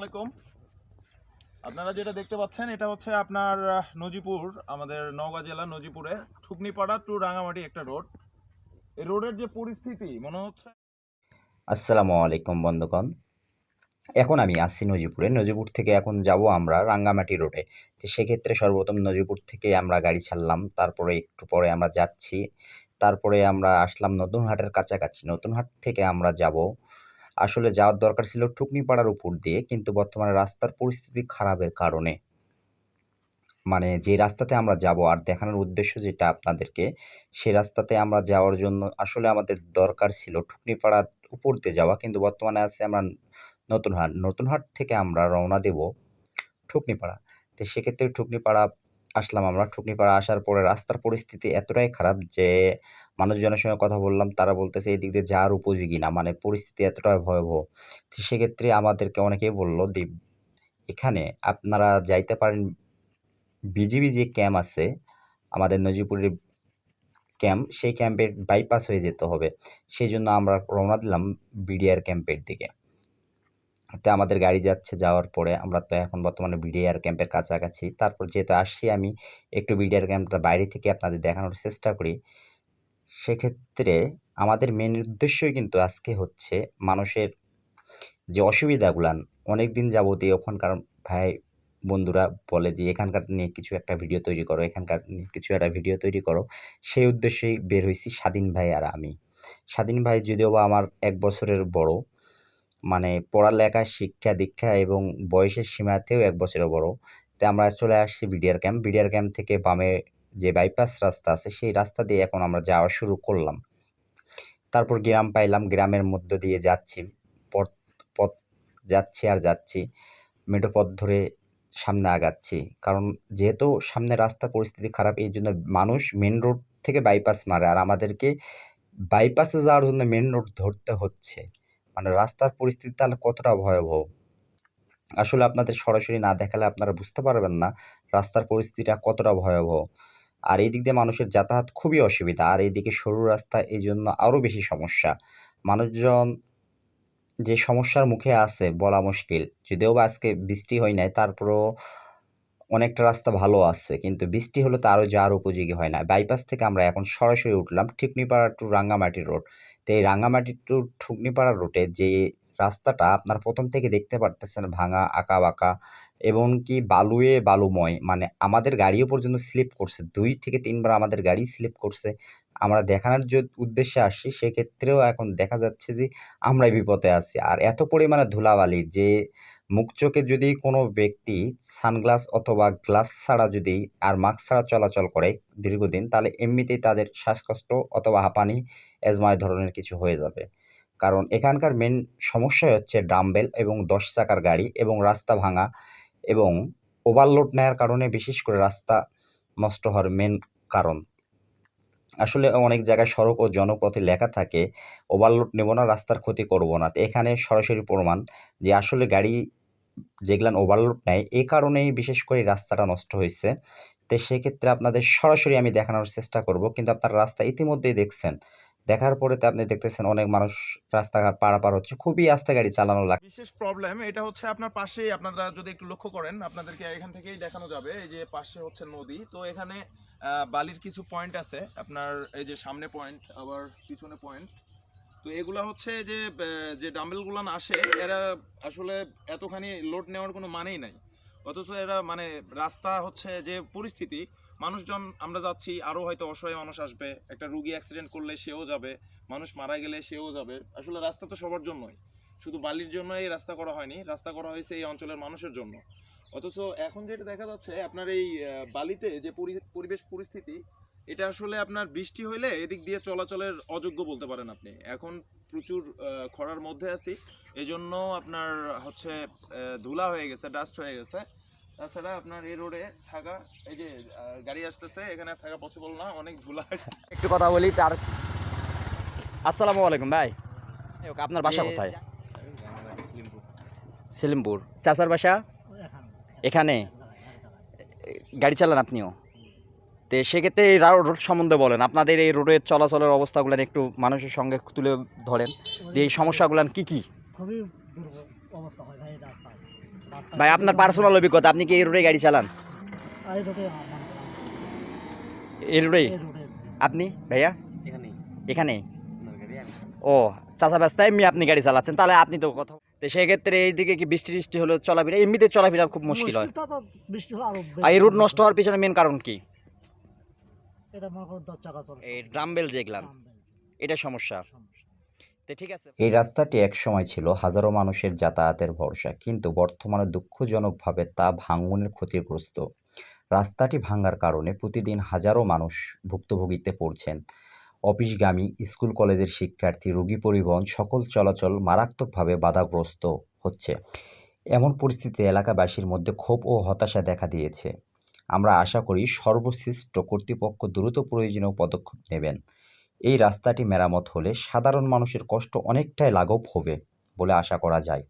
আলাইকুম। আপনারা যেটা দেখতে পাচ্ছেন এটা হচ্ছে আপনার নজিপুর, আমাদের নওগাঁ জেলা নজিপুরে ঠুকনিপাড়া টু রাঙামাটি একটা রোড। এই রোডের যে পরিস্থিতি মনে হচ্ছে। আসসালামু আলাইকুম বন্ধুগণ। এখন আমি আসছি নজিপুরে। নজিপুর থেকে এখন যাব আমরা রাঙ্গামাটি রোডে। তো সেক্ষেত্রে সর্বপ্রথম নজিপুর থেকে আমরা গাড়ি ছাড়লাম। তারপরে একটু পরে আমরা যাচ্ছি। তারপরে আমরা আসলাম নতুনহাটের কাছাকাছি। নতুনহাট থেকে আমরা যাব, আসলে যাওয়ার দরকার ছিল ঠুকনিপাড়ার উপর দিয়ে, কিন্তু বর্তমানে রাস্তার পরিস্থিতি খারাপের কারণে, মানে যে রাস্তাতে আমরা যাব আর দেখানোর উদ্দেশ্য যেটা আপনাদেরকে, সে রাস্তাতে আমরা যাওয়ার জন্য আসলে আমাদের দরকার ছিল ঠুকনিপাড়ার উপর দিয়ে যাওয়া, কিন্তু বর্তমানে আছে আমরা নতুনহাট। নতুনহাট থেকে আমরা রওনা দেব ঠুকনিপাড়া। তো সেক্ষেত্রে ঠুকনিপাড়া আসলাম আমরা। ঠুকনিপাড়া আসার পরে রাস্তার পরিস্থিতি এতটাই খারাপ যে মানুষজনের সঙ্গে কথা বললাম, তারা বলতেছে এই দিক দিয়ে যাওয়ার উপযোগী না, মানে পরিস্থিতি এতটাই ভয়াবহ। তো সেক্ষেত্রে আমাদেরকে অনেকেই বলল যে এখানে আপনারা যাইতে পারেন বিজিবি যে ক্যাম্প আছে আমাদের নজিপুরের ক্যাম্প, সেই ক্যাম্পের বাইপাস হয়ে যেতে হবে। সেই জন্য আমরা রওনা দিলাম বিডিআর ক্যাম্পের দিকে। তো আমাদের গাড়ি যাচ্ছে, যাওয়ার পরে আমরা তো এখন বর্তমানে বিডিআর ক্যাম্পের কাছাকাছি। তারপর যেহেতু আসছি আমি, একটু বিডিআর ক্যাম্পটা বাইরে থেকে আপনাদের দেখানোর চেষ্টা করি। সেক্ষেত্রে আমাদের মেন উদ্দেশ্যই কিন্তু আজকে হচ্ছে মানুষের যে অসুবিধাগুলান অনেক দিন যাবতীয় ওখানকার ভাই বন্ধুরা বলে যে এখানকার নিয়ে কিছু একটা ভিডিও তৈরি করো, এখানকার নিয়ে কিছু একটা ভিডিও তৈরি করো। সেই উদ্দেশ্যেই বের হইছি স্বাধীন ভাই আর আমি। স্বাধীন ভাই যদিও বা আমার ১ বছরের বড়, মানে পড়ালেখা, শিক্ষা দীক্ষা এবং বয়সের সীমাতেও ১ বছরের বড়। তো আমরা চলে আসছি বিডিআর ক্যাম্প। বিডিআর ক্যাম্প থেকে বামে যে বাইপাস রাস্তা আছে, সেই রাস্তা দিয়ে এখন আমরা যাওয়া শুরু করলাম। তারপর গ্রাম পাইলাম, গ্রামের মধ্য দিয়ে যাচ্ছি। পথ পথ যাচ্ছি আর যাচ্ছি। মেঠো পথ ধরে সামনে আগাচ্ছি। কারণ যেহেতু সামনে রাস্তার পরিস্থিতি খারাপ, এইজন্য মানুষ মেইন রোড থেকে বাইপাস মারে। আর আমাদেরকে বাইপাসে যাওয়ার জন্য মেইন রোড ধরতে হচ্ছে। মানে রাস্তার পরিস্থিতি তাহলে কতটা ভয়াবহ। আসলে আপনাদের সরাসরি না দেখালে আপনারা বুঝতে পারবেন না রাস্তার পরিস্থিতিটা কতটা ভয়াবহ। আর এই দিক দিয়ে মানুষের যাতায়াত খুবই অসুবিধা। আর এইদিকে সরু রাস্তা, এইজন্য আরও বেশি সমস্যা। মানুষজন যে সমস্যার মুখে আছে বলা মুশকিল। যদিও বা আজকে বৃষ্টি হয় নাই, তারপরেও অনেকটা রাস্তা ভালো আছে। কিন্তু বৃষ্টি হলে তো আরও যাওয়ার উপযোগী হয় না। বাইপাস থেকে আমরা এখন সরাসরি উঠলাম ঠুকনিপাড়া টু রাঙ্গামাটি রোড। তো এই রাঙ্গামাটি টু ঠুকনিপাড়া রোডে যে রাস্তাটা আপনার প্রথম থেকে দেখতে পারতেছেন, ভাঙা, আঁকা-বাঁকা এবং কি বালুয়ে বালুময়। মানে আমাদের গাড়িও পর্যন্ত স্লিপ করছে। ২ থেকে ৩ বার আমাদের গাড়ি স্লিপ করছে। আমরা দেখানোর যে উদ্দেশ্যে আসছি, সেক্ষেত্রেও এখন দেখা যাচ্ছে যে আমরাই বিপদে আছি। আর এত পরিমাণে ধুলাবালি যে মুখ চোখে যদি কোনো ব্যক্তি সানগ্লাস অথবা গ্লাস ছাড়া যদি আর মাস্ক ছাড়া চলাচল করে দীর্ঘদিন, তাহলে এমনিতেই তাদের শ্বাসকষ্ট অথবা হাঁপানি, অ্যাজমা এ ধরনের কিছু হয়ে যাবে। কারণ এখানকার মেন সমস্যাই হচ্ছে ডাম্বেল এবং ১০ চাকার গাড়ি এবং রাস্তা ভাঙা এবং ওভারলোড নেওয়ার কারণে বিশেষ করে রাস্তা নষ্ট হওয়ার মেন কারণ। আসলে অনেক জায়গায় সড়ক ও জনপথে লেখা থাকে ওভারলোড নেব না, রাস্তার ক্ষতি করব না। তো এখানে সরাসরি প্রমাণ যে আসলে গাড়ি যেগুলান ওভারলোড নেয়, এই কারণেই বিশেষ করে এই রাস্তাটা নষ্ট হইছে। তো সেক্ষেত্রে আপনাদের সরাসরি আমি দেখানোর চেষ্টা করব। কিন্তু আপনারা রাস্তা ইতিমধ্যেই দেখছেন। দেখার পরে তো আপনি দেখতেছেন অনেক মানুষ রাস্তাঘাট পারাপার হচ্ছে। খুবই আস্তে গাড়ি চালানো বিশেষ প্রবলেম এটা হচ্ছে আপনার পাশেই, আপনারা যদি একটু লক্ষ্য করেন আপনাদেরকে এখান থেকেই দেখানো যাবে। এই যে পাশে হচ্ছে নদী, তো এখানে বালির কিছু পয়েন্ট আছে আপনার, এই যে সামনে পয়েন্ট আবার পিছনে পয়েন্ট। তো এগুলা হচ্ছে যে যে ডাম্বেলগুলো আসে, এরা আসলে এতখানি লোড নেওয়ার কোনো মানেই নাই। অথচ এরা মানে রাস্তা হচ্ছে যে পরিস্থিতি, মানুষজন আমরা যাচ্ছি, আরও হয়তো অসহায় মানুষ আসবে, একটা রুগী অ্যাক্সিডেন্ট করলে সেও যাবে, মানুষ মারা গেলে সেও যাবে। আসলে রাস্তা তো সবার জন্যই, শুধু বালির জন্য এই রাস্তা করা হয়নি, রাস্তা করা হয়েছে এই অঞ্চলের মানুষের জন্য। অথচ এখন যেটা দেখা যাচ্ছে আপনার এই বালিতে যে পরিবেশ পরিস্থিতি, এটা আসলে আপনার বৃষ্টি হইলে এদিক দিয়ে চলাচলের অযোগ্য বলতে পারেন আপনি। এখন প্রচুর খরার মধ্যে আছি, এই জন্য আপনার হচ্ছে ধুলা হয়ে গেছে, ডাস্ট হয়ে গেছে। তাছাড়া আপনার এই রোডে থাকা, এই যে গাড়ি আসতেছে, এখানে থাকা পসিবল না, অনেক ধুলা আসতেছে। একটু কথা বলি তার। আসসালামু আলাইকুম ভাই, আপনার বাসা কোথায়? সেলিমপুর। চাচার বাসা এখানে? গাড়ি চালান আপনিও? তো সেক্ষেত্রে এই রোড সম্বন্ধে বলেন, আপনাদের এই রোডের চলাচলের অবস্থাগুলো একটু মানুষের সঙ্গে তুলে ধরেন যে এই সমস্যাগুলো কি কি? খুবই দুর্ভোগ অবস্থা হয় ভাই রাস্তায়। ভাই আপনার পার্সোনাল অভিজ্ঞতা, আপনি কি এই রোডে গাড়ি চালান? এই রোডে এই রোডে এই রোডে আপনি ভাইয়া এখানেই এখানে? আপনার গাড়ি আমি ও চাচা ব্যস্ত, এমনি আপনি গাড়ি চালাচ্ছেন, তাহলে আপনি তো কথা, তো সেক্ষেত্রে এইদিকে কি বৃষ্টি টিষ্টি হলো চলাফেরা, এমনিতে চলাফেরা খুব মুশকিল হয়। তো বৃষ্টি হলে আরো আর এই রোড নষ্ট হওয়ার পিছনে মেন কারণ কি? এটা মনে করুন 10 চাকা চলে এই ড্রামবেল যেগুলান, এটা সমস্যা। তো ঠিক আছে। এই রাস্তাটি একসময় ছিল হাজারো মানুষের যাতায়াতের ভরসা, কিন্তু বর্তমানে দুঃখজনকভাবে তা ভাঙনের ক্ষতিগ্রস্ত। রাস্তাটি ভাঙার কারণে প্রতিদিন হাজারো মানুষ ভুক্তভোগিতে পড়ছেন। অফিসগামী, স্কুল কলেজের শিক্ষার্থী, রোগী পরিবহন সকল চলাচল মারাত্মকভাবে বাধাগ্রস্ত হচ্ছে। এমন পরিস্থিতিতে এলাকাবাসীর মধ্যে ক্ষোভ ও হতাশা দেখা দিয়েছে। আমরা আশা করি সর্বশ্রেষ্ঠ কর্তৃপক্ষ দ্রুত প্রয়োজনীয় পদক্ষেপ নেবেন। এই রাস্তাটি মেরামত হলে সাধারণ মানুষের কষ্ট অনেকটাই লাঘব হবে বলে আশা করা যায়।